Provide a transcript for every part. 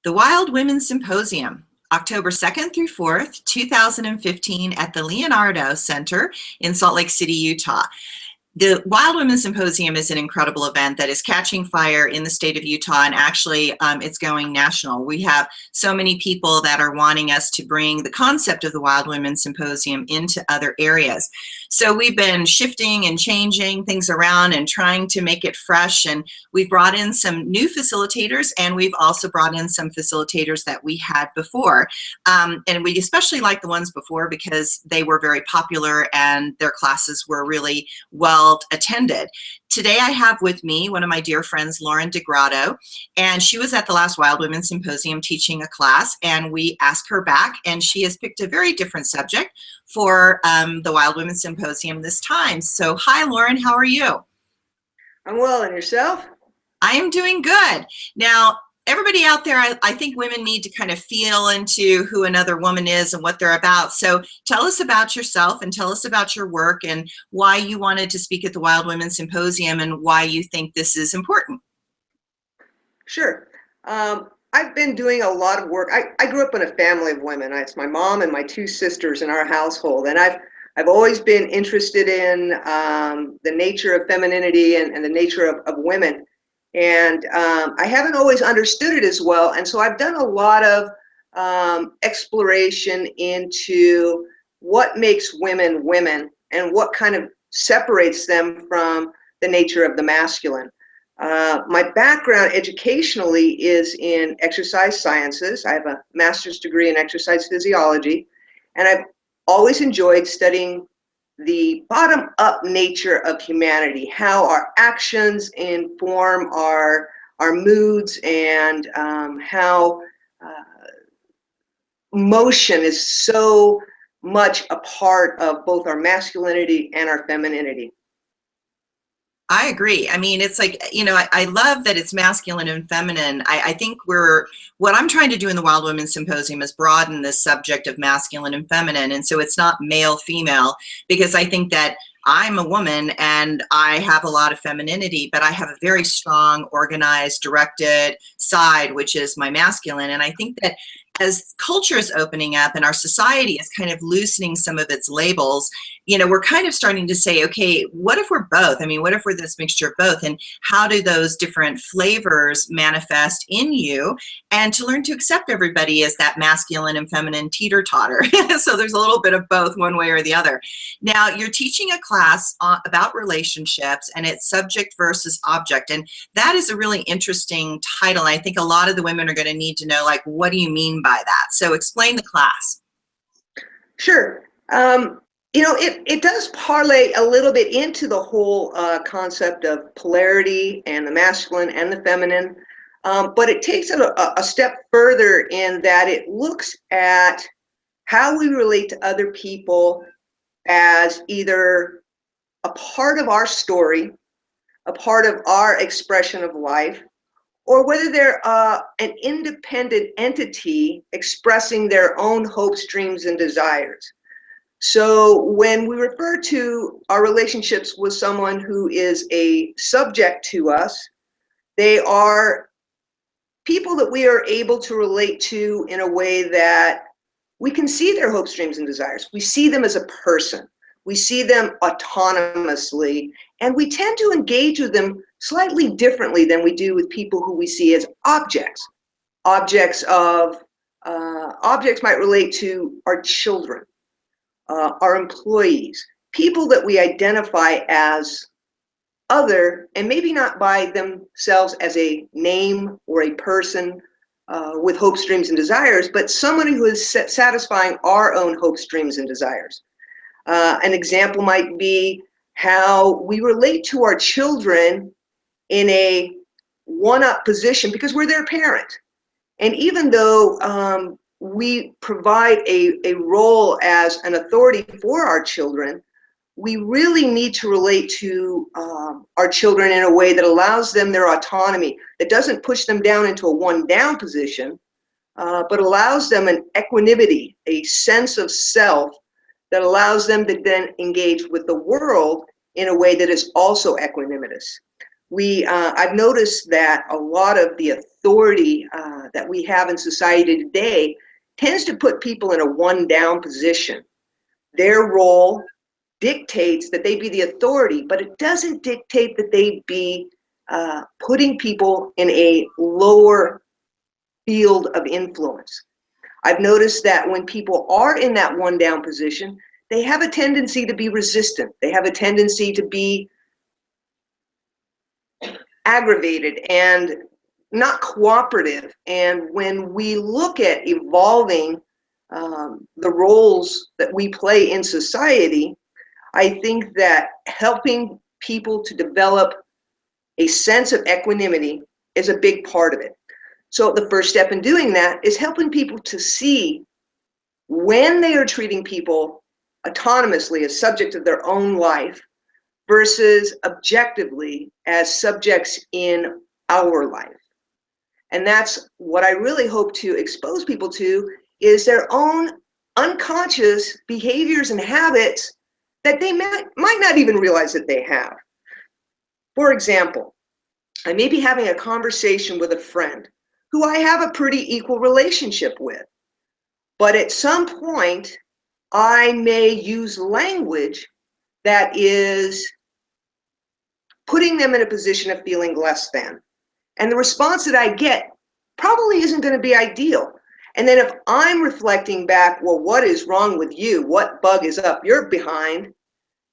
The Wild Women Symposium, October 2nd through 4th, 2015 at the Leonardo Center in Salt Lake City, Utah. The Wild Women Symposium is an incredible event that is catching fire in the state of Utah, and actually it's going national. We have so many people that are wanting us to bring the concept of the Wild Women Symposium into other areas. So we've been shifting and changing things around and trying to make it fresh, and we've brought in some new facilitators, and we've also brought in some facilitators that we had before. And we especially like the ones before because they were very popular and their classes were really well attended. Today I have with me one of my dear friends, Lauryn DeGrado, and she was at the last Wild Women Symposium teaching a class, and we asked her back, and she has picked a very different subject for the Wild Women Symposium this time. So hi, Lauryn, how are you? I'm well, and yourself? I am doing good. Now, everybody out there, I think women need to kind of feel into who another woman is and what they're about. So tell us about yourself and tell us about your work and why you wanted to speak at the Wild Women Symposium and why you think this is important. Sure. I've been doing a lot of work. I grew up in a family of women. It's my mom and my two sisters in our household, and I've always been interested in the nature of femininity and the nature of women. And I haven't always understood it as well. And so I've done a lot of exploration into what makes women women and what kind of separates them from the nature of the masculine. My background educationally is in exercise sciences. I have a master's degree in exercise physiology, and I've always enjoyed studying the bottom-up nature of humanity, how our actions inform our moods, and how motion is so much a part of both our masculinity and our femininity. I agree. I mean, it's like, you know, I love that it's masculine and feminine. I think what I'm trying to do in the Wild Women Symposium is broaden this subject of masculine and feminine. And so it's not male, female, because I think that I'm a woman and I have a lot of femininity, but I have a very strong, organized, directed side, which is my masculine. And I think that as culture is opening up and our society is kind of loosening some of its labels, you know, we're kind of starting to say, okay, what if we're both? I mean, what if we're this mixture of both? And how do those different flavors manifest in you? And to learn to accept everybody as that masculine and feminine teeter-totter. So there's a little bit of both, one way or the other. Now, you're teaching a class about relationships, and it's subject versus object. And that is a really interesting title. I think a lot of the women are going to need to know, like, what do you mean by that? So explain the class. Sure. You know, it does parlay a little bit into the whole concept of polarity and the masculine and the feminine, but it takes it a step further in that it looks at how we relate to other people as either a part of our story, a part of our expression of life, or whether they're an independent entity expressing their own hopes, dreams, and desires. So when we refer to our relationships with someone who is a subject to us, they are people that we are able to relate to in a way that we can see their hopes, dreams, and desires. We see them as a person. We see them autonomously, and we tend to engage with them slightly differently than we do with people who we see as objects. Objects might relate to our children, our employees, people that we identify as other, and maybe not by themselves as a name or a person with hopes, dreams, and desires, but someone who is satisfying our own hopes, dreams, and desires. An example might be how we relate to our children in a one-up position because we're their parent. And even though we provide a role as an authority for our children, we really need to relate to our children in a way that allows them their autonomy, that doesn't push them down into a one-down position, but allows them an equanimity, a sense of self that allows them to then engage with the world in a way that is also equanimous. I've noticed that a lot of the authority that we have in society today tends to put people in a one-down position. Their role dictates that they be the authority, but it doesn't dictate that they be putting people in a lower field of influence. I've noticed that when people are in that one-down position, they have a tendency to be resistant. They have a tendency to be aggravated and not cooperative. And when we look at evolving the roles that we play in society, I think that helping people to develop a sense of equanimity is a big part of it. So the first step in doing that is helping people to see when they are treating people autonomously as subjects of their own life versus objectively as subjects in our life. And that's what I really hope to expose people to, is their own unconscious behaviors and habits that they might not even realize that they have. For example, I may be having a conversation with a friend who I have a pretty equal relationship with, but at some point I may use language that is putting them in a position of feeling less than. And the response that I get probably isn't going to be ideal. And then if I'm reflecting back, well, what is wrong with you? What bug is up your behind?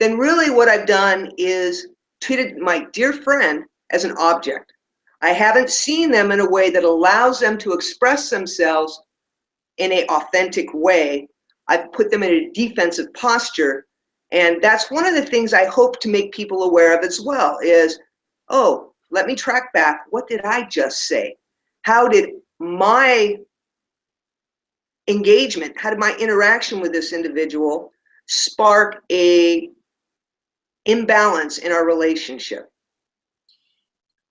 Then really what I've done is treated my dear friend as an object. I haven't seen them in a way that allows them to express themselves in an authentic way. I've put them in a defensive posture. And that's one of the things I hope to make people aware of as well is, oh, let me track back. What did I just say? How did my engagement, how did my interaction with this individual spark a imbalance in our relationship?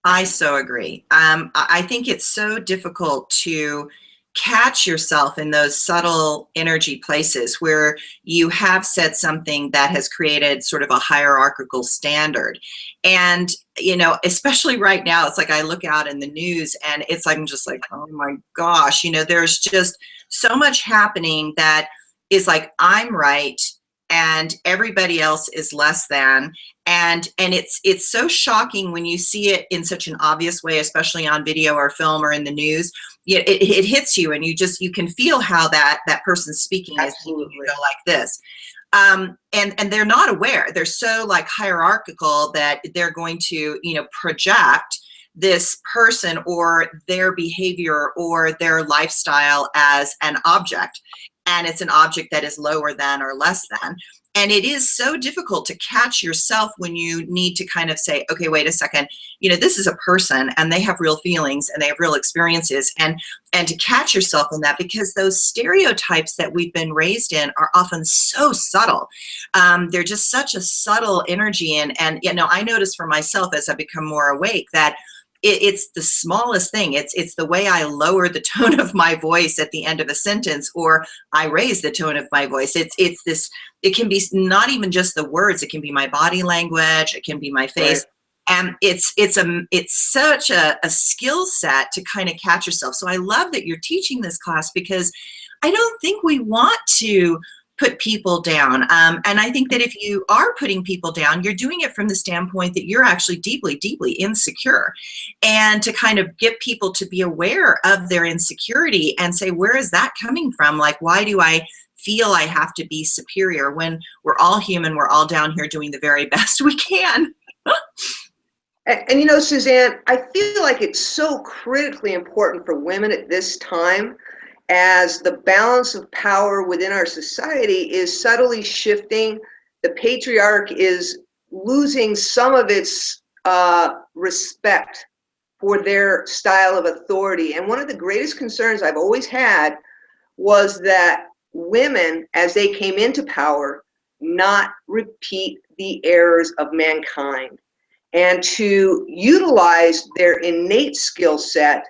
I so agree. I think it's so difficult to catch yourself in those subtle energy places where you have said something that has created sort of a hierarchical standard. And, you know, especially right now, it's like I look out in the news and it's like, I'm just like, oh my gosh, you know, there's just so much happening that is like, I'm right and everybody else is less than. And it's so shocking when you see it in such an obvious way, especially on video or film or in the news. It hits you, and you can feel how that person's speaking is making you go like this. And they're not aware. They're so like hierarchical that they're going to, you know, project this person or their behavior or their lifestyle as an object. And it's an object that is lower than or less than. And it is so difficult to catch yourself when you need to kind of say, okay, wait a second, you know, this is a person and they have real feelings and they have real experiences, and to catch yourself in that, because those stereotypes that we've been raised in are often so subtle. They're just such a subtle energy. And, you know, I notice for myself as I become more awake that it's the smallest thing. It's the way I lower the tone of my voice at the end of a sentence, or I raise the tone of my voice. It's this. It can be not even just the words. It can be my body language. It can be my face. Right. And it's such a skill set to kind of catch yourself. So I love that you're teaching this class, because I don't think we want to put people down. And I think that if you are putting people down, you're doing it from the standpoint that you're actually deeply, deeply insecure. And to kind of get people to be aware of their insecurity and say, where is that coming from? Like, why do I feel I have to be superior when we're all human? We're all down here doing the very best we can. And you know, Suzanne, I feel like it's so critically important for women at this time, as the balance of power within our society is subtly shifting. The patriarch is losing some of its respect for their style of authority. And one of the greatest concerns I've always had was that women, as they came into power, not repeat the errors of mankind, and to utilize their innate skill set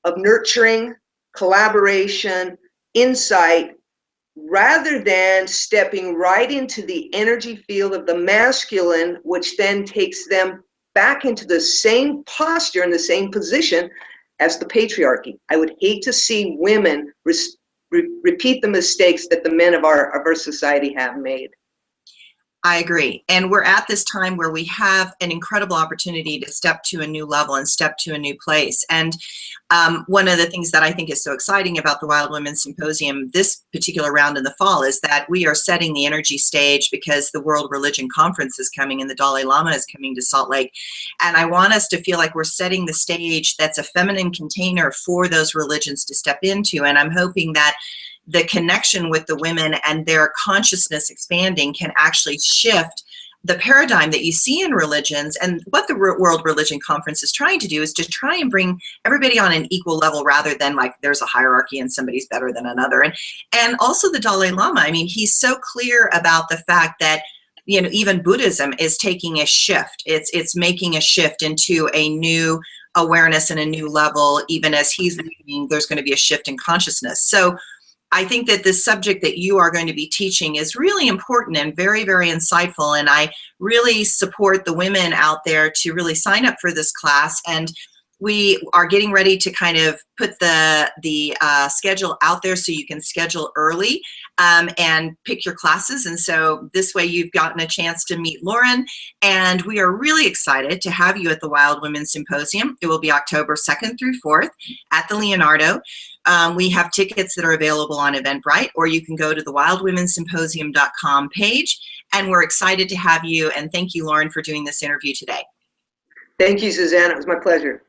of nurturing, collaboration, insight, rather than stepping right into the energy field of the masculine, which then takes them back into the same posture and the same position as the patriarchy. I would hate to see women repeat the mistakes that the men of our society have made. I agree. And we're at this time where we have an incredible opportunity to step to a new level and step to a new place. And one of the things that I think is so exciting about the Wild Women Symposium this particular round in the fall is that we are setting the energy stage because the World Religion Conference is coming and the Dalai Lama is coming to Salt Lake. And I want us to feel like we're setting the stage that's a feminine container for those religions to step into. And I'm hoping that the connection with the women and their consciousness expanding can actually shift the paradigm that you see in religions. And what the World Religion Conference is trying to do is to try and bring everybody on an equal level rather than like there's a hierarchy and somebody's better than another. And also the Dalai Lama, I mean, he's so clear about the fact that, you know, even Buddhism is taking a shift. It's making a shift into a new awareness and a new level. Even as he's leaving, there's going to be a shift in consciousness. So I think that this subject that you are going to be teaching is really important and very, very insightful. And I really support the women out there to really sign up for this class. And we are getting ready to kind of put the schedule out there so you can schedule early and pick your classes. And so this way you've gotten a chance to meet Lauryn. And we are really excited to have you at the Wild Women Symposium. It will be October 2nd through 4th at the Leonardo. We have tickets that are available on Eventbrite, or you can go to the wildwomensymposium.com page. And we're excited to have you. And thank you, Lauryn, for doing this interview today. Thank you, Suzanne. It was my pleasure.